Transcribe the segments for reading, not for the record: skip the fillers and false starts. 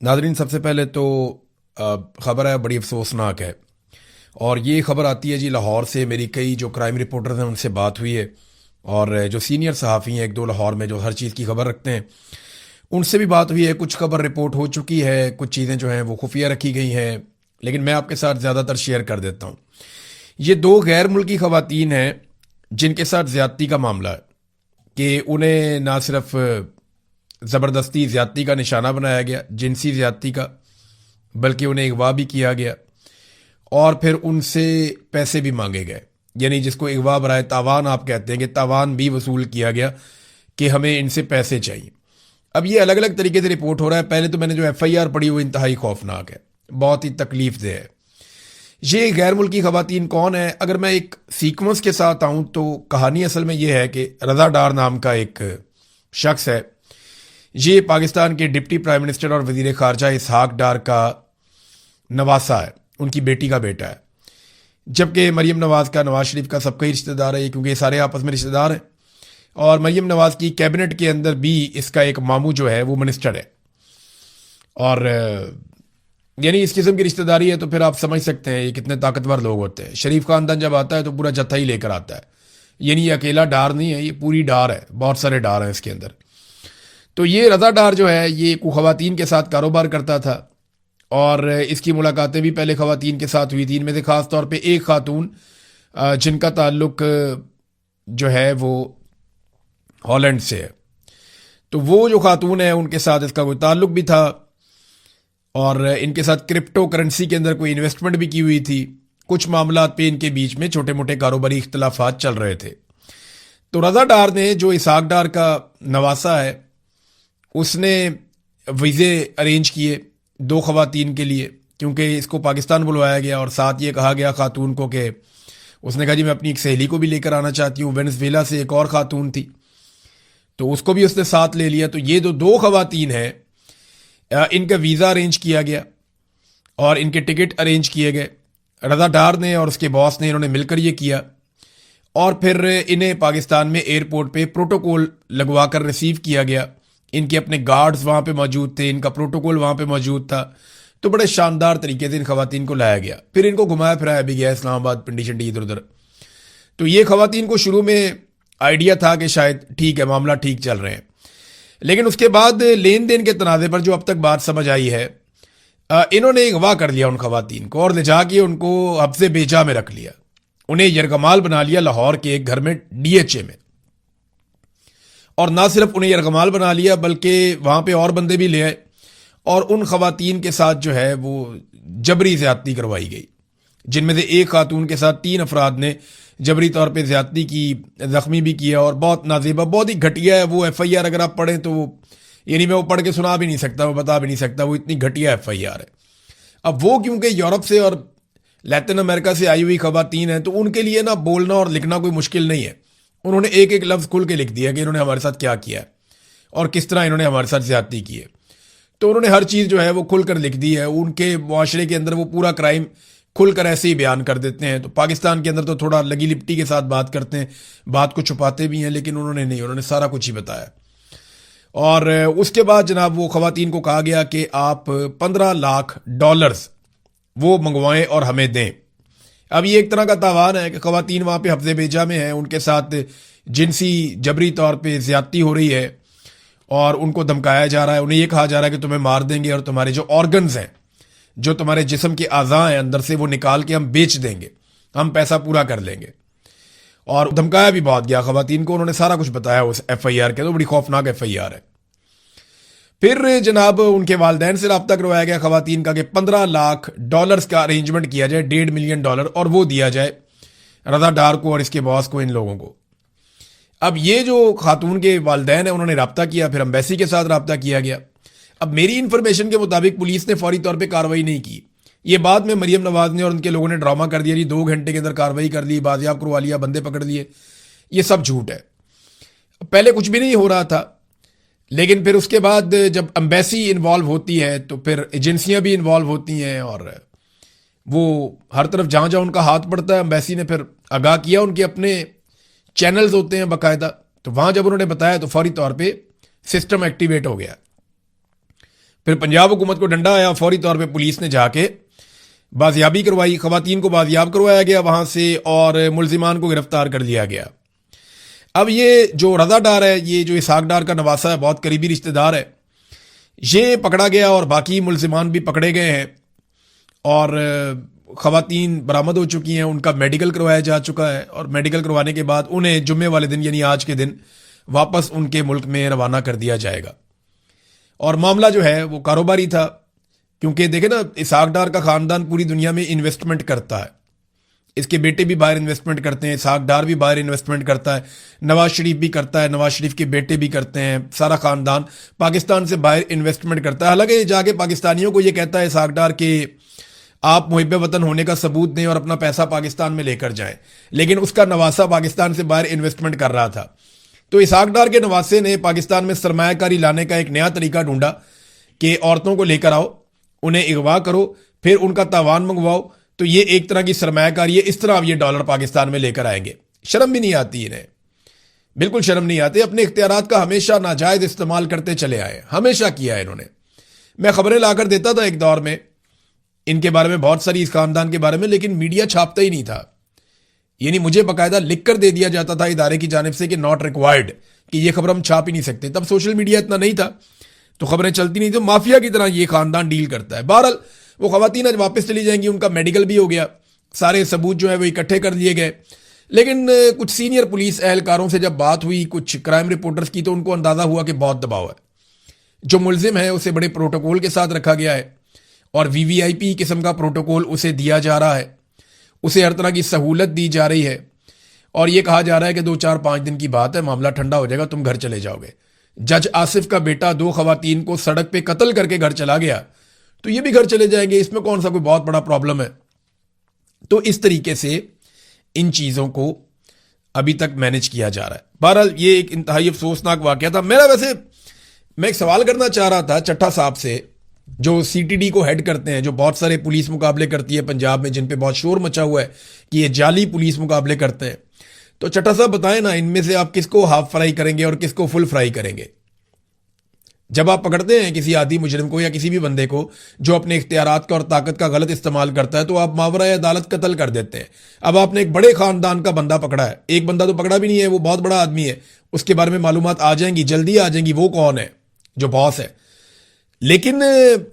नाजरीन, सबसे पहले तो ख़बर है बड़ी अफसोसनाक है। और ये खबर आती है जी लाहौर से। मेरी कई जो क्राइम रिपोर्टर्स हैं उनसे बात हुई है, और जो सीनियर सहाफ़ी हैं एक दो लाहौर में जो हर चीज़ की खबर रखते हैं उनसे भी बात हुई है। कुछ खबर रिपोर्ट हो चुकी है, कुछ चीज़ें जो हैं वो खुफिया रखी गई हैं, लेकिन मैं आपके साथ ज़्यादातर शेयर कर देता हूँ। ये दो गैर मुल्की ख़वातीन हैं जिनके साथ ज़्यादती का मामला है कि उन्हें ना सिर्फ ज़बरदस्ती ज़्यादती का निशाना बनाया गया, जिनसी ज़्यादती का, बल्कि उन्हें अगवा भी किया गया और फिर उनसे पैसे भी मांगे गए। यानी जिसको अगवा बराए तावान आप कहते हैं कि तावान भी वसूल किया गया कि हमें इनसे पैसे चाहिए। अब ये अलग अलग तरीके से रिपोर्ट हो रहा है। पहले तो मैंने जो FIR पढ़ी वो इंतहाई खौफनाक है, बहुत ही तकलीफ दे है। ये गैर मुल्की खवातीन कौन है? अगर मैं एक सीक्वेंस के साथ आऊं तो कहानी असल में ये है कि रज़ा डार नाम का एक शख्स है। ये पाकिस्तान के डिप्टी प्राइम मिनिस्टर और वजीर खारजा इसहाक डार का नवासा है, उनकी बेटी का बेटा है। जबकि मरीम नवाज का, नवाज शरीफ का सबका ही रिश्तेदार है, क्योंकि ये सारे आपस में रिश्तेदार हैं। और मरीम नवाज की कैबिनेट के अंदर भी इसका एक मामू जो है वो मिनिस्टर है। और यानी इस किस्म की रिश्तेदारी है तो फिर आप समझ सकते हैं ये कितने ताकतवर लोग होते हैं। शरीफ खानदान जब आता है तो पूरा जत्था ही लेकर आता है। यानी ये अकेला डार नहीं है, ये पूरी डार है, बहुत सारे डार हैं इसके अंदर। तो ये रज़ा डार जो है ये खवातीन के साथ कारोबार करता था, और इसकी मुलाकातें भी पहले खवातीन के साथ हुई थी। इनमें से ख़ास तौर पे एक खातून जिनका ताल्लुक जो है वो हॉलैंड से है, तो वो जो खातून है उनके साथ इसका कोई ताल्लुक भी था, और इनके साथ क्रिप्टो करेंसी के अंदर कोई इन्वेस्टमेंट भी की हुई थी। कुछ मामला पे इनके बीच में छोटे मोटे कारोबारी इख्तलाफात चल रहे थे। तो रज़ा डार ने, जो इसहाक डार का नवासा है, उसने वीज़े अरेंज किए दो खवातीन के लिए, क्योंकि इसको पाकिस्तान बुलवाया गया और साथ ये कहा गया खातून को कि उसने कहा जी मैं अपनी एक सहेली को भी लेकर आना चाहती हूँ। वेनेजुएला से एक और खातून थी, तो उसको भी उसने साथ ले लिया। तो ये दो खवातीन हैं, इनका वीज़ा अरेंज किया गया और इनके टिकट अरेंज किए गए। रज़ा डार ने और उसके बॉस ने, इन्होंने मिलकर ये किया, और फिर इन्हें पाकिस्तान में एयरपोर्ट पे प्रोटोकॉल लगवा कर रिसीव किया गया। इनके अपने गार्ड्स वहाँ पे मौजूद थे, इनका प्रोटोकॉल वहाँ पे मौजूद था। तो बड़े शानदार तरीके से इन खवातीन को लाया गया, फिर इनको घुमाया फिराया भी गया इस्लामाबाद, पिंडी शंडी, इधर उधर। तो ये खवातीन को शुरू में आइडिया था कि शायद ठीक है, मामला ठीक चल रहे हैं, लेकिन उसके बाद लेन देन के तनाज़े पर जो अब तक बात समझ आई है, इन्होंने अगवा कर लिया उन खवातीन को और ले जाके उनको हफ्ज़े बेजा में रख लिया। उन्हें यरगमाल बना लिया लाहौर के एक घर में, DHA में। और ना सिर्फ उन्हें यरगमाल बना लिया बल्कि वहाँ पे और बंदे भी ले आए, और उन खवातीन के साथ जो है वो जबरी ज़्यादती करवाई गई, जिनमें से एक खातून के साथ 3 अफराद ने जबरी तौर पे ज़्यादती की, ज़ख्मी भी किया, और बहुत नाजेबा, बहुत ही घटिया है वो FIR। अगर आप पढ़ें तो यानी मैं वो पढ़ के सुना भी नहीं सकता, वो बता भी नहीं सकता, वो इतनी घटिया FIR है। अब वो क्योंकि यूरोप से और लैटिन अमेरिका से आई हुई खवातीन हैं, तो उनके लिए ना बोलना और लिखना कोई मुश्किल नहीं है। उन्होंने एक एक लफ्ज़ खुल के लिख दिया कि इन्होंने हमारे साथ क्या किया है और किस तरह इन्होंने हमारे साथ ज़्यादती की है। तो उन्होंने हर चीज़ जो है वो खुल कर लिख दी है। उनके मुआशरे के अंदर वो पूरा क्राइम खुलकर ऐसे ही बयान कर देते हैं। तो पाकिस्तान के अंदर तो थोड़ा लगी लिपटी के साथ बात करते हैं, बात को छुपाते भी हैं, लेकिन उन्होंने नहीं, उन्होंने सारा कुछ ही बताया। और उसके बाद जनाब वो खवातीन को कहा गया कि आप $15 लाख वो मंगवाएं और हमें दें। अब ये एक तरह का तावान है कि खवातीन वहाँ पे हफ्ज़े बेजा में हैं, उनके साथ जिनसी जबरी तौर पे ज़्यादती हो रही है और उनको धमकाया जा रहा है। उन्हें ये कहा जा रहा है कि तुम्हें मार देंगे और तुम्हारे जो ऑर्गन्स हैं, जो तुम्हारे जिस्म के आज़ा हैं अंदर से, वो निकाल के हम बेच देंगे, हम पैसा पूरा कर लेंगे। और धमकाया भी बहुत गया खवातीन को, उन्होंने सारा कुछ बताया उस FIR के। तो बड़ी खौफनाक FIR है। फिर जनाब उनके वालदैन से रब्ता करवाया गया खवातीन का कि $15 लाख का अरेंजमेंट किया जाए, $1.5 मिलियन, और वो दिया जाए रज़ा डार को और इसके बॉस को, इन लोगों को। अब ये जो खातून के वालदैन है उन्होंने रब्ता किया, फिर एम्बेसी के साथ रब्ता किया गया। अब मेरी इन्फॉर्मेशन के मुताबिक पुलिस ने फौरी तौर पे कार्रवाई नहीं की। ये बाद में मरीम नवाज ने और उनके लोगों ने ड्रामा कर दिया जी, 2 घंटे के अंदर कार्रवाई कर ली, बाजियाब करवा लिया, बंदे पकड़ लिए। ये सब झूठ है। पहले कुछ भी नहीं हो रहा था, लेकिन फिर उसके बाद जब एम्बेसी इन्वॉल्व होती है तो फिर एजेंसियां भी इन्वॉल्व होती हैं, और वो हर तरफ जहां जहां उनका हाथ पड़ता है, एम्बेसी ने फिर आगाह किया। उनके अपने चैनल्स होते हैं बाकायदा, तो वहां जब उन्होंने बताया तो फौरी तौर पे सिस्टम एक्टिवेट हो गया। फिर पंजाब हुकूमत को डंडा आया, फौरी तौर पे पुलिस ने जाके बाजियाबी करवाई, खवातीन को बाजियाब करवाया गया वहां से और मुलजिमान को गिरफ्तार कर लिया गया। अब ये जो रज़ा डार है, ये जो इसहाक डार का नवासा है, बहुत करीबी रिश्तेदार है, ये पकड़ा गया और बाकी मुलजिमान भी पकड़े गए हैं और खवातीन बरामद हो चुकी हैं। उनका मेडिकल करवाया जा चुका है और मेडिकल करवाने के बाद उन्हें जुम्मे वाले दिन यानी आज के दिन वापस उनके मुल्क में रवाना कर दिया जाएगा। और मामला जो है वो कारोबारी था, क्योंकि देखे ना, इसहाक डार का खानदान पूरी दुनिया में इन्वेस्टमेंट करता है। इसके बेटे भी बाहर इन्वेस्टमेंट करते हैं, इसहाक डार भी बाहर इन्वेस्टमेंट करता है, नवाज शरीफ भी करता है, नवाज शरीफ के बेटे भी करते हैं, सारा खानदान पाकिस्तान से बाहर इन्वेस्टमेंट करता है। हालांकि जाके पाकिस्तानियों को ये कहता है इसहाक डार के आप मुहिब वतन होने का सबूत दें और अपना पैसा पाकिस्तान में लेकर जाएं, लेकिन उसका नवासा पाकिस्तान से बाहर इन्वेस्टमेंट कर रहा था। तो इसहाक डार के नवासे ने पाकिस्तान में सरमायाकारी लाने का एक नया तरीका ढूंढा कि औरतों को लेकर आओ, उन्हें अगवा करो, फिर उनका तावान मंगवाओ। तो ये एक तरह की सरमायाकारी है, इस तरह अब ये डॉलर पाकिस्तान में लेकर आएंगे। शर्म भी नहीं आती इन्हें, बिल्कुल शर्म नहीं आती। अपने इख्तियारात का हमेशा नाजायज इस्तेमाल करते चले आए, हमेशा किया है इन्होंने। मैं खबरें लाकर देता था एक दौर में इनके बारे में, बहुत सारी इस खानदान के बारे में, लेकिन मीडिया छापता ही नहीं था। यानी मुझे बाकायदा लिख कर दे दिया जाता था इदारे की जानिब से कि नॉट रिक्वायर्ड, कि ये खबर हम छाप ही नहीं सकते। तब सोशल मीडिया इतना नहीं था तो खबरें चलती नहीं। तो माफिया की तरह ये खानदान डील करता है। बहरहाल वो खवातीन आज वापस चली जाएंगी, उनका मेडिकल भी हो गया, सारे सबूत जो है वो इकट्ठे कर लिए गए। लेकिन कुछ सीनियर पुलिस एहलकारों से जब बात हुई, कुछ क्राइम रिपोर्टर्स की, तो उनको अंदाजा हुआ कि बहुत दबाव है। जो मुलजिम है उसे बड़े प्रोटोकॉल के साथ रखा गया है और वीवीआईपी किस्म का प्रोटोकॉल उसे दिया जा रहा है, उसे हर तरह की सहूलत दी जा रही है और यह कहा जा रहा है कि 2-4-5 दिन की बात है, मामला ठंडा हो जाएगा, तुम घर चले जाओगे। जज आसिफ का बेटा 2 खवातीन को सड़क पे कत्ल करके घर चला गया, तो ये भी घर चले जाएंगे, इसमें कौन सा कोई बहुत बड़ा प्रॉब्लम है। तो इस तरीके से इन चीजों को अभी तक मैनेज किया जा रहा है। बहरहाल ये एक इंतहाई अफसोसनाक वाकया था। मैं एक सवाल करना चाह रहा था चट्टा साहब से, जो सीटीडी को हेड करते हैं, जो बहुत सारे पुलिस मुकाबले करती है पंजाब में, जिन पे बहुत शोर मचा हुआ है कि ये जाली पुलिस मुकाबले करते हैं। तो चट्टा साहब बताएं ना, इनमें से आप किसको हाफ फ्राई करेंगे और किसको फुल फ्राई करेंगे? जब आप पकड़ते हैं किसी आदि मुजरिम को या किसी भी बंदे को जो अपने इख्तियारात का और ताकत का गलत इस्तेमाल करता है, तो आप मावरा अदालत कत्ल कर देते हैं। अब आपने एक बड़े खानदान का बंदा पकड़ा है, एक बंदा तो पकड़ा भी नहीं है, वो बहुत बड़ा आदमी है, उसके बारे में मालूमात आ जाएंगी, जल्दी आ जाएंगी, वो कौन है जो बॉस है। लेकिन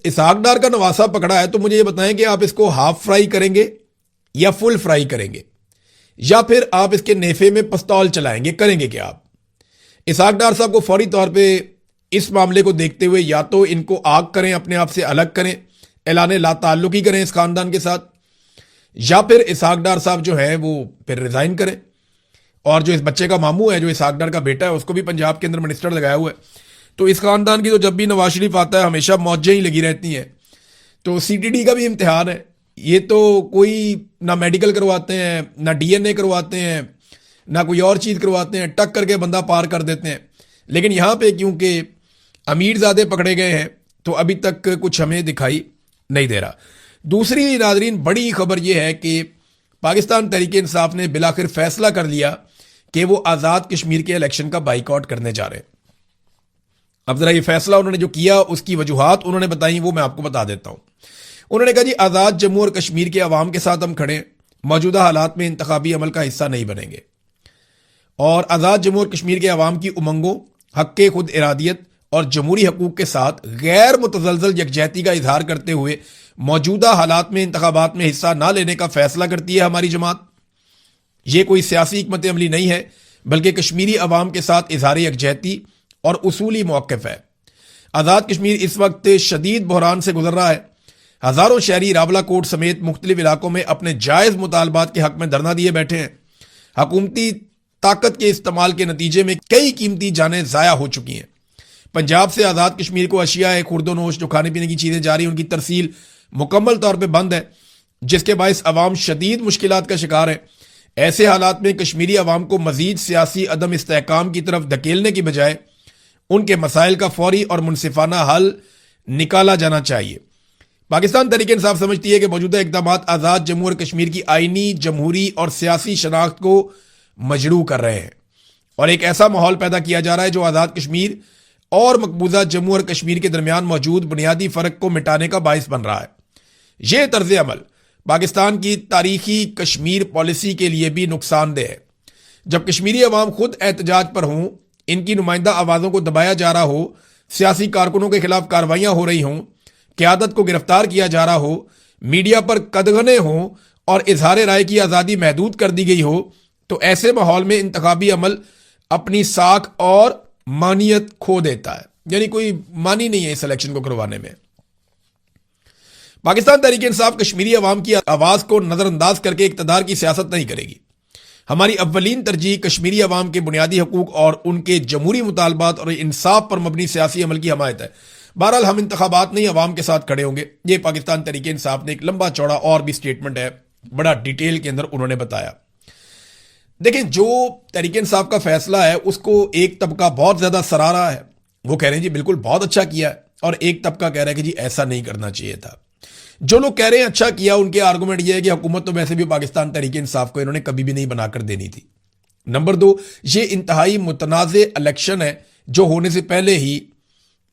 इसहाक डार का नवासा पकड़ा है, तो मुझे ये बताएं कि आप इसको हाफ फ्राई करेंगे या फुल फ्राई करेंगे, या फिर आप इसके नेफे में पिस्तौल चलाएंगे, करेंगे क्या आप? इसहाक डार साहब को फौरी तौर पे इस मामले को देखते हुए या तो इनको आग करें, अपने आप से अलग करें, ऐलान ला ताल्लुकी करें इस खानदान के साथ, या फिर इसहाक डार साहब जो है वो फिर रिजाइन करें। और जो इस बच्चे का मामू है, जो इसहाक डार का बेटा है, उसको भी पंजाब के अंदर मिनिस्टर लगाया हुआ है। तो इस खानदान की तो जब भी नवाज शरीफ आता है हमेशा मौजें ही लगी रहती हैं। तो सीटीडी का भी इम्तिहान है। ये तो कोई ना मेडिकल करवाते हैं, ना डीएनए करवाते हैं, ना कोई और चीज करवाते हैं, टक करके बंदा पार कर देते हैं। लेकिन यहां पे क्योंकि अमीरजादे पकड़े गए हैं, तो अभी तक कुछ हमें दिखाई नहीं दे रहा। दूसरी नाजरीन बड़ी खबर यह है कि पाकिस्तान तहरीक इंसाफ ने बिलाखिर फैसला कर लिया कि वो आज़ाद कश्मीर के इलेक्शन का बाइकआउट करने जा रहे हैं। अब जरा ये फैसला उन्होंने जो किया, उसकी वजूहात उन्होंने बताई, वो मैं आपको बता देता हूं। उन्होंने कहा जी, आज़ाद जम्मू और कश्मीर के अवाम के साथ हम खड़े, मौजूदा हालात में इंतखाबी अमल का हिस्सा नहीं बनेंगे और आज़ाद जम्मू और कश्मीर के अवाम की उमंगों, हक़ खुद इरादियत और जमहूरी हकूक़ के साथ गैर मुतज़लज़ल यकजहती का इजहार करते हुए मौजूदा हालात में इंतखाबात में हिस्सा ना लेने का फैसला करती है हमारी जमात। यह कोई सियासी हिकमत अमली नहीं है, बल्कि कश्मीरी अवाम के साथ इजहार यकजहती और उसूली मौक़िफ़ है। आज़ाद कश्मीर इस वक्त शदीद बहरान से गुजर रहा है। हज़ारों शहरी रावला कोट समेत मुख्तलिफ इलाकों में अपने जायज़ मुतालबात के हक़ में धरना दिए बैठे हैं। हकूमती ताकत के इस्तेमाल के नतीजे में कई कीमती जानें ज़ाया हो चुकी हैं। पंजाब से आज़ाद कश्मीर को अशिया खुर्दोनोश, जो खाने पीने की चीज़ें जा रही हैं, उनकी तरसील मुकम्मल तौर पर बंद है, जिसके बायस अवाम शदीद मुश्किलात का शिकार है। ऐसे हालात में कश्मीरी अवाम को मजीद सियासी अदम इस्तेहकाम की तरफ धकेलने की बजाय उनके मसाइल का फौरी और मुनसिफाना हल निकाला जाना चाहिए। पाकिस्तान तहरीक इंसाफ समझती है कि मौजूदा इकदाम आज़ाद जम्मू और कश्मीर की आइनी, जमहूरी और सियासी शनाख्त को मजरू कर रहे हैं और एक ऐसा माहौल पैदा किया जा रहा है जो आज़ाद कश्मीर और मकबूजा जम्मू और कश्मीर के दरमियान मौजूद बुनियादी फर्क को मिटाने का बायस बन रहा है। यह तर्ज अमल पाकिस्तान की तारीखी कश्मीर पॉलिसी के लिए भी नुकसानदेह है। जब कश्मीरी अवाम खुद एहतजाज पर हों, इनकी नुमाइंदा आवाज़ों को दबाया जा रहा हो, सियासी कारकुनों के खिलाफ कार्रवाइयां हो रही हों, क़यादत को गिरफ्तार किया जा रहा हो, मीडिया पर कदगने हों और इजहार राय की आज़ादी महदूद कर दी गई हो, तो ऐसे माहौल में इंतखाबी अमल अपनी साख और मानियत खो देता है। यानी कोई मानी नहीं है इस इलेक्शन को करवाने में। पाकिस्तान तहरीक इंसाफ कश्मीरी अवाम की आवाज को नजरअंदाज करके इक्तदार की सियासत नहीं करेगी। हमारी अव्वलीन तरजीह कश्मीरी अवाम के बुनियादी हकूक और उनके जमहूरी मुतालबात और इंसाफ पर मबनी सियासी अमल की हमायत है। बहरहाल हम इंतखाबात नहीं अवाम के साथ खड़े होंगे। ये पाकिस्तान तहरीक इंसाफ ने एक लंबा चौड़ा और भी स्टेटमेंट है, बड़ा डिटेल के अंदर उन्होंने बताया। देखिए, जो तहरीक इंसाफ का फैसला है उसको एक तबका बहुत ज्यादा सराह रहा है। वो कह रहे हैं जी बिल्कुल बहुत अच्छा किया है, और एक तबका कह रहा है कि जी ऐसा नहीं करना चाहिए था। जो लोग कह रहे हैं अच्छा किया, उनके आर्गुमेंट ये है कि हुकूमत तो वैसे भी पाकिस्तान तहरीक इंसाफ को इन्होंने कभी भी नहीं बनाकर देनी थी। नंबर 2, ये इंतहाई मुतनाज़ इलेक्शन है जो होने से पहले ही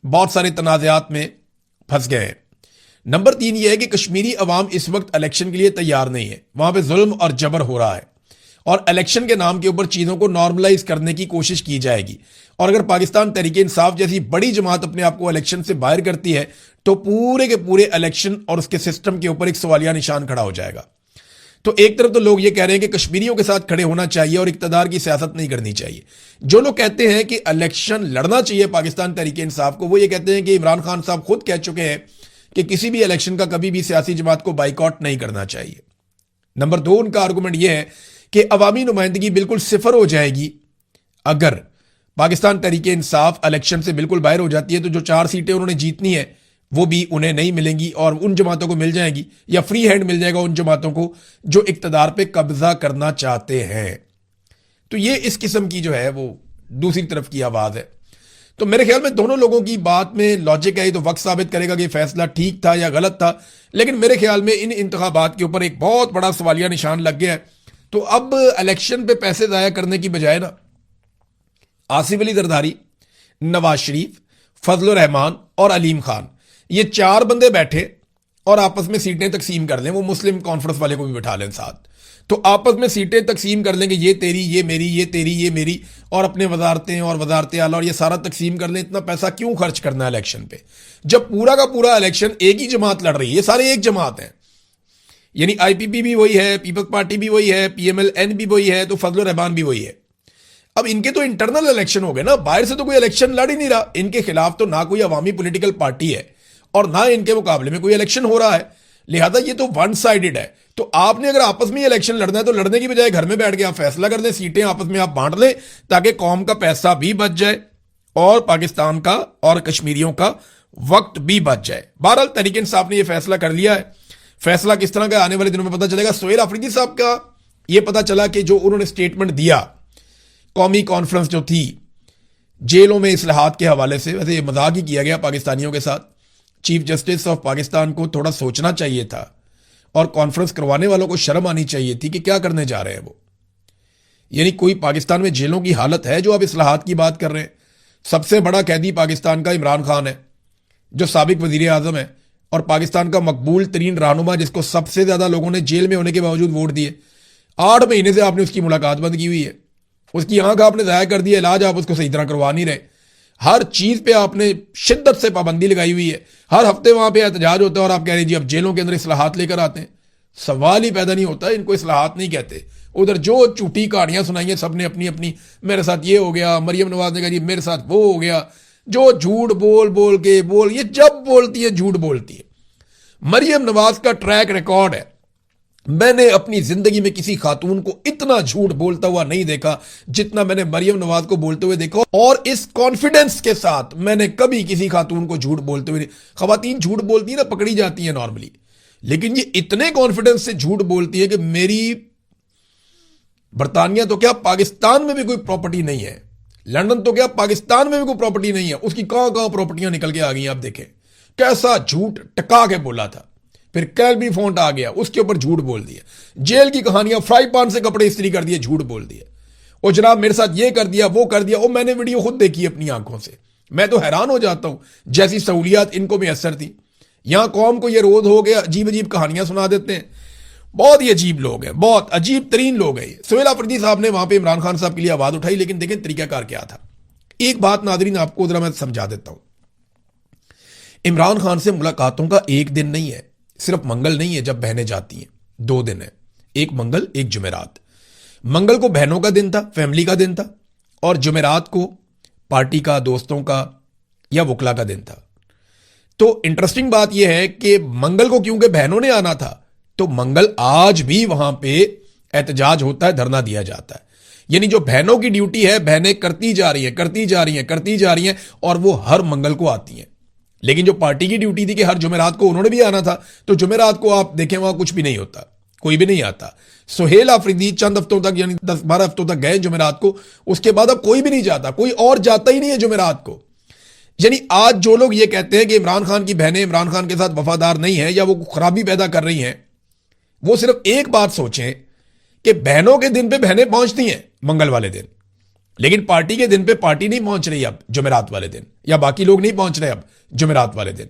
बहुत सारे तनाज़ात में फंस गए हैं। नंबर 3 ये है कि कश्मीरी अवाम इस वक्त इलेक्शन के लिए तैयार नहीं है। वहां पर जुल्म और जबर हो रहा है और इलेक्शन के नाम के ऊपर चीजों को नॉर्मलाइज करने की कोशिश की जाएगी। और अगर पाकिस्तान तहरीक इंसाफ जैसी बड़ी जमात अपने आप को इलेक्शन से बाहर करती है तो पूरे के पूरे इलेक्शन और उसके सिस्टम के ऊपर एक सवालिया निशान खड़ा हो जाएगा। तो एक तरफ तो लोग ये कह रहे हैं कि कश्मीरियों के साथ खड़े होना चाहिए और इक्तदार की सियासत नहीं करनी चाहिए। जो लोग कहते हैं कि इलेक्शन लड़ना चाहिए पाकिस्तान तहरीक इंसाफ को, वो ये कहते हैं कि इमरान खान साहब खुद कह चुके हैं कि किसी भी इलेक्शन का कभी भी सियासी जमात को बाइकआउट नहीं करना चाहिए। नंबर 2, उनका आर्गुमेंट यह है कि अवामी नुमाइंदगी बिल्कुल सिफर हो जाएगी अगर पाकिस्तान तहरीक इंसाफ इलेक्शन से बिल्कुल बाहर हो जाती है। तो जो 4 सीटें उन्होंने जीतनी है वो भी उन्हें नहीं मिलेंगी और उन जमातों को मिल जाएगी, या फ्री हैंड मिल जाएगा उन जमातों को जो इक्तदार पे कब्जा करना चाहते हैं। तो ये इस किस्म की जो है वो दूसरी तरफ की आवाज है। तो मेरे ख्याल में दोनों लोगों की बात में लॉजिक है, तो वक्त साबित करेगा कि फैसला ठीक था या गलत था। लेकिन मेरे ख्याल में इन इंतखाबात के ऊपर एक बहुत बड़ा सवालिया निशान लग गया है। तो अब इलेक्शन पे पैसे जाया करने की बजाय ना आसिफ अली जरदारी, नवाज शरीफ, फजलुर रहमान और अलीम खान, ये 4 बंदे बैठे और आपस में सीटें तकसीम कर लें। वो मुस्लिम कॉन्फ्रेंस वाले को भी बिठा लें साथ, तो आपस में सीटें तकसीम कर लेंगे, ये तेरी, ये मेरी, ये तेरी, ये मेरी, और अपने वजारतें और वजारत आला और ये सारा तकसीम कर लें। इतना पैसा क्यों खर्च करना है इलेक्शन पे, जब पूरा का पूरा इलेक्शन एक ही जमात लड़ रही है। ये सारे एक जमात हैं, यानी आईपीपी भी वही है, पीपल्स पार्टी भी वही है, पीएमएल-एन भी वही है, तो फजलुर रहमान भी वही है। अब इनके तो इंटरनल इलेक्शन हो गए ना, बाहर से तो कोई इलेक्शन लड़ ही नहीं रहा। इनके खिलाफ तो ना कोई अवामी पॉलिटिकल पार्टी है और ना इनके मुकाबले में कोई इलेक्शन हो रहा है। लिहाजा ये तो वन साइडेड है। तो आपने अगर आपस में इलेक्शन लड़ना है तो लड़ने की बजाय घर में बैठ के आप फैसला कर लें, सीटें आपस में आप बांट लें, ताकि कौम का पैसा भी बच जाए और पाकिस्तान का और कश्मीरियों का वक्त भी बच जाए। बहरहाल तहरीक इंसाफ ने यह फैसला कर लिया है। फैसला किस तरह का आने वाले दिनों में पता चलेगा। सोहेल अफरीदी साहब का यह पता चला कि जो उन्होंने स्टेटमेंट दिया कौमी कॉन्फ्रेंस जो थी जेलों में इस्लाहात के हवाले से, वैसे ये मजाक ही किया गया पाकिस्तानियों के साथ। चीफ जस्टिस ऑफ पाकिस्तान को थोड़ा सोचना चाहिए था और कॉन्फ्रेंस करवाने वालों को शर्म आनी चाहिए थी कि क्या करने जा रहे हैं वो। यानी कोई पाकिस्तान में जेलों की हालत है जो आप इस्लाहात की बात कर रहे हैं। सबसे बड़ा कैदी पाकिस्तान का इमरान खान है जो साबिक वजीर आजम है और पाकिस्तान का मकबूल तरीन रहनुमा, जिसको सबसे ज्यादा लोगों ने जेल में होने के बावजूद वोट दिए। 8 महीने से आपने उसकी मुलाकात बंद की हुई है, उसकी आंख आपने जाया कर दिया, इलाज आप उसको सही तरह करवा नहीं रहे। हर चीज पे आपने शिद्दत से पाबंदी लगाई हुई है। हर हफ्ते वहां पे एहतजाज होता है और आप कह रहे हैं जी अब जेलों के अंदर इस्लाहात लेकर आते हैं। सवाल ही पैदा नहीं होता, इनको इस्लाहात नहीं कहते। उधर जो झूठी कहानियां सुनाई हैं सबने अपनी अपनी, मेरे साथ ये हो गया, मरियम नवाज ने कहा जी मेरे साथ वो हो गया। जो झूठ बोल बोल के ये जब बोलती है झूठ बोलती है। मरियम नवाज का ट्रैक रिकॉर्ड है, मैंने अपनी जिंदगी में किसी खातून को इतना झूठ बोलता हुआ नहीं देखा जितना मैंने मरियम नवाज को बोलते हुए देखा। और इस कॉन्फिडेंस के साथ मैंने कभी किसी खातून को झूठ बोलते हुए नहीं। खवातीन झूठ बोलती है ना, पकड़ी जाती है नॉर्मली, लेकिन ये इतने कॉन्फिडेंस से झूठ बोलती है कि मेरी बरतानिया तो क्या पाकिस्तान में भी कोई प्रॉपर्टी नहीं है, लंदन तो क्या पाकिस्तान में भी कोई प्रॉपर्टी नहीं है, उसकी कहां कहां प्रॉपर्टियां निकल के आ गई। आप देखें कैसा झूठ टका के बोला था। फिर कैलबी फोंट आ गया, उसके ऊपर झूठ बोल दिया। जेल की कहानियां, फ्राई पान से कपड़े इस्त्री कर दिए, झूठ बोल दिया। और जनाब मेरे साथ ये कर दिया वो कर दिया। और मैंने वीडियो खुद देखी अपनी आंखों से, मैं तो हैरान हो जाता हूं जैसी सहूलियात इनको मैसर थी। यहां कौम को ये रोज हो गया, अजीब अजीब कहानियां सुना देते हैं। बहुत ही अजीब लोग हैं, बहुत अजीब तरीन लोग हैं। सुहेल अफरीदी साहब ने वहां पे इमरान खान साहब के लिए आवाज उठाई, लेकिन देखें तरीकाकार क्या था। एक बात नादरीन आपको जरा मैं समझा देता हूं। इमरान खान से मुलाकातों का एक दिन नहीं है, सिर्फ मंगल नहीं है जब बहनें जाती हैं, 2 दिन है, एक मंगल एक जुमेरात। मंगल को बहनों का दिन था, फैमिली का दिन था, और जुमेरात को पार्टी का, दोस्तों का या वकला का दिन था। तो इंटरेस्टिंग बात यह है कि मंगल को क्योंकि बहनों ने आना था, तो मंगल आज भी वहां पे एहतजाज होता है, धरना दिया जाता है। यानी जो बहनों की ड्यूटी है, बहनें करती जा रही हैं, करती जा रही हैं, करती जा रही हैं, और वो हर मंगल को आती हैं। लेकिन जो पार्टी की ड्यूटी थी कि हर जुमेरात को उन्होंने भी आना था, तो जुमेरात को आप देखें वहां कुछ भी नहीं होता, कोई भी नहीं आता। सुहेल अफरीदी चंद हफ्तों तक, यानी 10-12 हफ्तों तक गए जुमेरात को, उसके बाद अब कोई भी नहीं जाता, कोई और जाता ही नहीं है जुमेरात को। यानी आज जो लोग ये कहते हैं कि इमरान खान की बहनें इमरान खान के साथ वफादार नहीं है या वो खराबी पैदा कर रही हैं, वो सिर्फ एक बात सोचें कि बहनों के दिन पे बहनें पहुंचती हैं मंगल वाले दिन, लेकिन पार्टी के दिन पे पार्टी नहीं पहुंच रही अब जुमेरात वाले दिन, या बाकी लोग नहीं पहुंच रहे अब जुमेरात वाले दिन।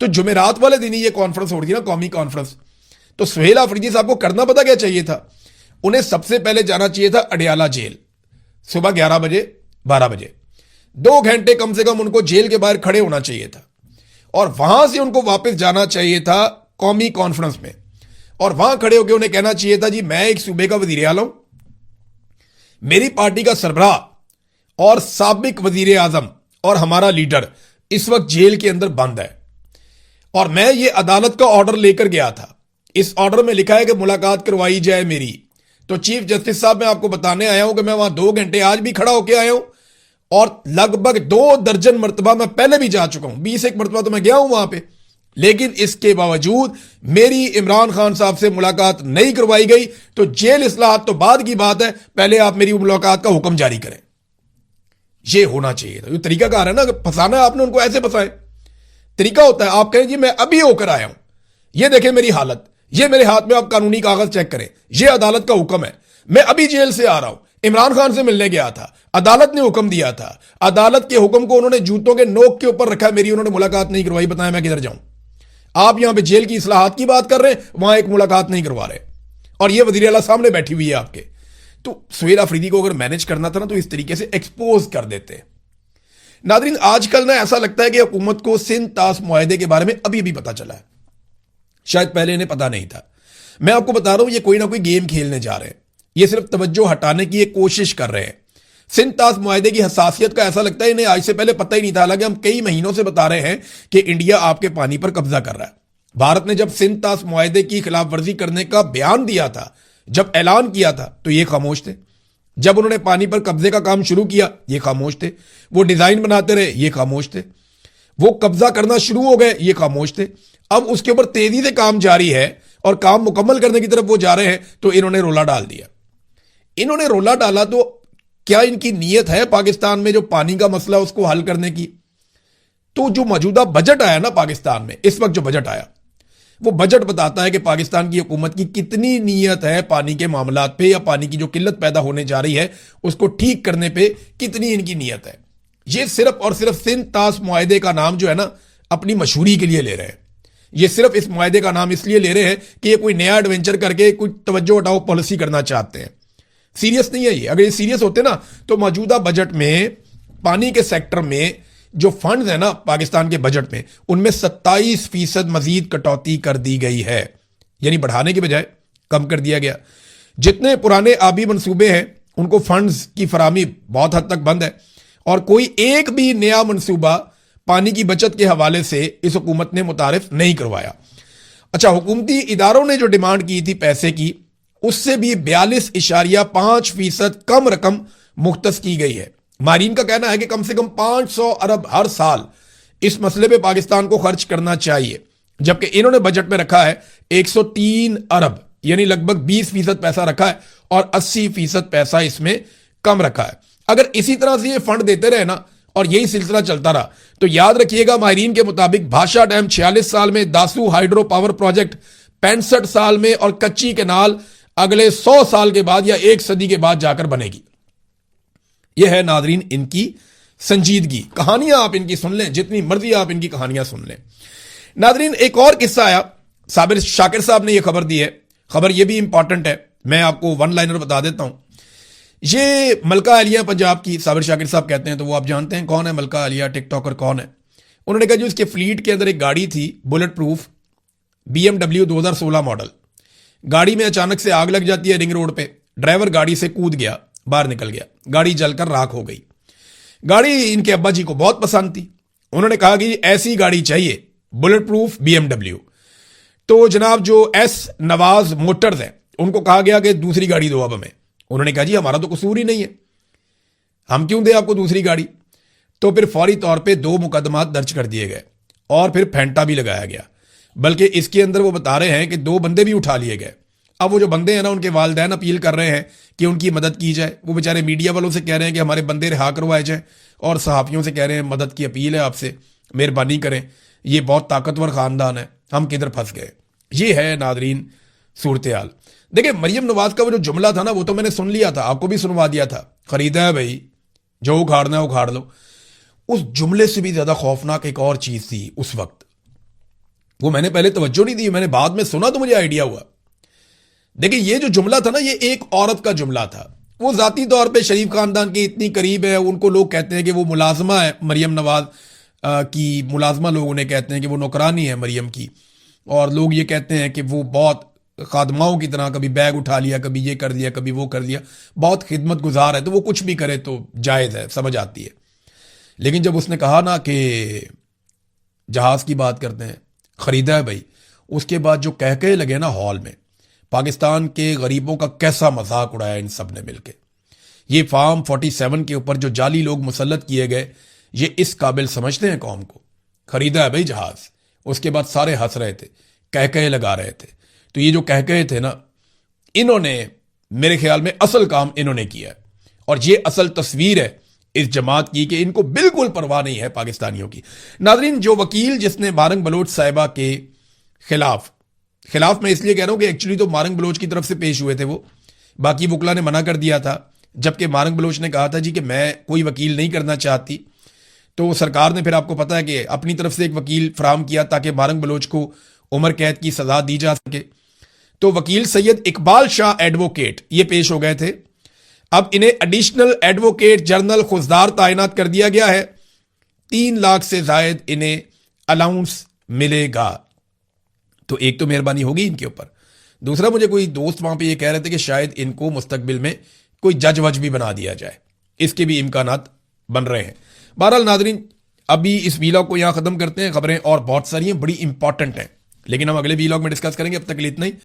तो जुमेरात वाले दिन ही ये कॉन्फ्रेंस हो रही थी ना, कौमी कॉन्फ्रेंस। तो सुहेल अफरीदी साहब को करना पता क्या चाहिए था? उन्हें सबसे पहले जाना चाहिए था अडियाला जेल, सुबह 11 बजे 12 बजे, 2 घंटे कम से कम उनको जेल के बाहर खड़े होना चाहिए था, और वहां से उनको वापस जाना चाहिए था कौमी कॉन्फ्रेंस में, और वहां खड़े होकर उन्हें कहना चाहिए था, जी मैं एक सूबे का वजीर आला हूं, मेरी पार्टी का सरबराह और साबिक वजीर आजम और हमारा लीडर इस वक्त जेल के अंदर बंद है, और मैं ये अदालत का ऑर्डर लेकर गया था। इस ऑर्डर में लिखा है कि मुलाकात करवाई जाए मेरी। तो चीफ जस्टिस साहब, मैं आपको बताने आया हूं कि मैं वहां 2 घंटे आज भी खड़ा होकर आया हूं, और लगभग 2 दर्जन मरतबा मैं पहले भी जा चुका हूं, 20 मरतबा तो मैं गया हूं वहां पे, लेकिन इसके बावजूद मेरी इमरान खान साहब से मुलाकात नहीं करवाई गई। तो जेल इस्लाहत तो बाद की बात है, पहले आप मेरी मुलाकात का हुक्म जारी करें। यह होना चाहिए था। तरीकाकार है ना, फंसाना है आपने उनको, ऐसे फंसाए। तरीका होता है, आप कहें जी मैं अभी होकर आया हूं, ये देखें मेरी हालत, ये मेरे हाथ में आप कानूनी कागज चेक करें, ये अदालत का हुक्म है, मैं अभी जेल से आ रहा हूं, इमरान खान से मिलने गया था, अदालत ने हुक्म दिया था, अदालत के हुक्म को उन्होंने जूतों के नोक के ऊपर रखा, मेरी उन्होंने मुलाकात नहीं करवाई, बताएं मैं किधर जाऊं? आप यहां पे जेल की इस्लाहात की बात कर रहे हैं, वहां एक मुलाकात नहीं करवा रहे, और ये वजीर आला सामने बैठी हुई है आपके। तो सुहेल अफरीदी को अगर मैनेज करना था ना, तो इस तरीके से एक्सपोज कर देते। नादरीन, आजकल ना ऐसा लगता है कि हुकूमत को सिंध ताश मुआहदे के बारे में अभी अभी पता चला है, शायद पहले इन्हें पता नहीं था। मैं आपको बता रहा हूं, ये कोई ना कोई गेम खेलने जा रहे हैं, ये सिर्फ तवज्जो हटाने की एक कोशिश कर रहे हैं। सिंध ताश मुआहदे की हसासियत का ऐसा लगता है इन्हें आज से पहले पता ही नहीं था। हालांकि हम कई महीनों से बता रहे हैं कि इंडिया आपके पानी पर कब्जा कर रहा है। भारत ने जब सिंध ताश मुआहदे की खिलाफ वर्जी करने का बयान दिया था, जब ऐलान किया था, तो ये खामोश थे। जब उन्होंने पानी पर कब्जे का काम शुरू किया, ये खामोश थे। वो डिजाइन बनाते रहे, ये खामोश थे। वो कब्जा करना शुरू हो गए, ये खामोश थे। अब उसके ऊपर तेजी से काम जारी है और काम मुकम्मल करने की तरफ वो जा रहे हैं, तो इन्होंने रोला डाल दिया। इन्होंने रोला डाला तो क्या इनकी नीयत है पाकिस्तान में जो पानी का मसला उसको हल करने की? तो जो मौजूदा बजट आया ना पाकिस्तान में, इस वक्त जो बजट आया, वो बजट बताता है कि पाकिस्तान की हुकूमत की कितनी नीयत है पानी के मामलात पे, या पानी की जो किल्लत पैदा होने जा रही है उसको ठीक करने पे कितनी इनकी नीयत है। ये सिर्फ और सिर्फ सिंध ताश मुआहदे का नाम जो है ना, अपनी मशहूरी के लिए ले रहे हैं। ये सिर्फ इस मुआहदे का नाम इसलिए ले रहे हैं कि ये कोई नया एडवेंचर करके कोई तवज्जो हटाओ पॉलिसी करना चाहते हैं। सीरियस नहीं है ये। अगर ये सीरियस होते ना, तो मौजूदा बजट में पानी के सेक्टर में जो फंड्स है ना पाकिस्तान के बजट में, उनमें 27% मजीद कटौती कर दी गई है, यानी बढ़ाने के बजाय कम कर दिया गया। जितने पुराने आबी मंसूबे हैं उनको फंड्स की फरामी बहुत हद तक बंद है, और कोई एक भी नया मंसूबा पानी की बचत के हवाले से इस हुकूमत ने मुतारिफ नहीं करवाया। अच्छा, हुकूमती इदारों ने जो डिमांड की थी पैसे की, उससे भी 42.5% कम रकम मुख्तस की गई है। मारीन का कहना है कि कम से कम 500 अरब हर साल इस मसले पे पाकिस्तान को खर्च करना चाहिए, जबकि इन्होंने बजट में रखा है 103 अरब, यानी लगभग 20% पैसा रखा है, और 80% पैसा इसमें कम रखा है। अगर इसी तरह से ये फंड देते रहे ना, और यही सिलसिला चलता रहा, तो याद रखिएगा माहिरीन के मुताबिक भाषा डैम 46 साल में, दासू हाइड्रो पावर प्रोजेक्ट 65 साल में, और कच्ची कैनाल अगले 100 साल के बाद या 1 सदी के बाद जाकर बनेगी। यह है नादरीन इनकी संजीदगी। कहानियां आप इनकी सुन लें, जितनी मर्जी आप इनकी कहानियां सुन लें। नादरीन, एक और किस्सा आया, साबिर शाकिर साहब ने यह खबर दी है, खबर यह भी इंपॉर्टेंट है, मैं आपको वन लाइनर बता देता हूं। ये मलका आलिया पंजाब की, साबिर शाकिर साहब कहते हैं तो वो आप जानते हैं कौन है मलका आलिया, टिकटॉकर कौन है। उन्होंने कहा जो उसके फ्लीट के अंदर एक गाड़ी थी बुलेट प्रूफ BMW 2016 मॉडल, गाड़ी में अचानक से आग लग जाती है रिंग रोड पे, ड्राइवर गाड़ी से कूद गया, बाहर निकल गया, गाड़ी जलकर राख हो गई। गाड़ी इनके अब्बा जी को बहुत पसंद थी, उन्होंने कहा कि ऐसी गाड़ी चाहिए बुलेट प्रूफ BMW। तो जनाब जो एस नवाज मोटर्स है उनको कहा गया कि दूसरी गाड़ी दो अब हमें। उन्होंने कहा जी हमारा तो कसूर ही नहीं है, हम क्यों दें आपको दूसरी गाड़ी। तो फिर फौरी तौर पे 2 मुकदमात दर्ज कर दिए गए और फिर फेंटा भी लगाया गया। बल्कि इसके अंदर वो बता रहे हैं कि 2 बंदे भी उठा लिए गए। अब वो जो बंदे हैं ना, उनके वालिदैन अपील कर रहे हैं कि उनकी मदद की जाए। वो बेचारे मीडिया वालों से कह रहे हैं कि हमारे बंदे रिहा करवाए जाए, और सहाफ़ियों से कह रहे हैं मदद की अपील है आपसे, मेहरबानी करें, ये बहुत ताकतवर ख़ानदान है, हम किधर फंस गए। ये है नादरीन सूरत हाल। देखिए, मरियम नवाज का वो जो जुमला था ना, वो तो मैंने सुन लिया था, आपको भी सुनवा दिया था, खरीदा है भाई, जो उखाड़ना है उखाड़ लो। उस जुमले से भी ज्यादा खौफनाक एक और चीज थी उस वक्त, वो मैंने पहले तवज्जो नहीं दी, मैंने बाद में सुना तो मुझे आइडिया हुआ। देखिए, ये जो जुमला था ना, ये एक औरत का जुमला था। वो जाती तौर पे शरीफ खानदान के इतनी करीब है, उनको लोग कहते हैं कि वो मुलाजमा है मरियम नवाज की, मुलाजमा लोग उन्हें कहते हैं कि वो नौकरानी है मरियम की, और लोग ये कहते हैं कि वो बहुत खादमाओं की तरह कभी बैग उठा लिया, कभी ये कर लिया, कभी वो कर लिया, बहुत खिदमत गुजार है, तो वो कुछ भी करे तो जायज़ है, समझ आती है। लेकिन जब उसने कहा ना कि जहाज की बात करते हैं, खरीदा है भाई, उसके बाद जो कह लगे ना हॉल में, पाकिस्तान के गरीबों का कैसा मजाक उड़ाया इन सब ने मिलकर। ये फार्म 47 के ऊपर जो जाली लोग मुसल्लत किए गए, ये इस काबिल समझते हैं कौम को। खरीदा है भाई जहाज, उसके बाद सारे हंस रहे थे, कह लगा रहे थे। तो ये जो कह थे ना, इन्होंने मेरे ख्याल में असल काम इन्होंने किया है, और ये असल तस्वीर है इस जमात की कि इनको बिल्कुल परवाह नहीं है पाकिस्तानियों की। नादरीन, जो वकील जिसने मारंग बलोच साहिबा के खिलाफ मैं इसलिए कह रहा हूं कि एक्चुअली तो मारंग बलोच की तरफ से पेश हुए थे वो, बाकी वकला ने मना कर दिया था, जबकि मारंग बलोच ने कहा था जी कि मैं कोई वकील नहीं करना चाहती। तो सरकार ने फिर आपको पता है कि अपनी तरफ से एक वकील फराहम किया ताकि मारंग बलोच को उम्र कैद की सजा दी जा सके। तो वकील सैयद इकबाल शाह एडवोकेट ये पेश हो गए थे। अब इन्हें एडिशनल एडवोकेट जनरल खुजदार तैनात कर दिया गया है। 3 लाख से जायद इन्हें अलाउंस मिलेगा। तो एक तो मेहरबानी होगी इनके ऊपर, दूसरा मुझे कोई दोस्त वहां पे ये कह रहे थे कि शायद इनको मुस्तकबिल में कोई जज वज भी बना दिया जाए, इसके भी इम्कानात बन रहे हैं। बहरहाल नादरीन, अभी इस वीलॉग को यहां खत्म करते हैं। खबरें और बहुत सारी हैं, बड़ी इंपॉर्टेंट हैं, लेकिन हम अगले वीलॉग में डिस्कस करेंगे। अब तक के लिए इतना ही।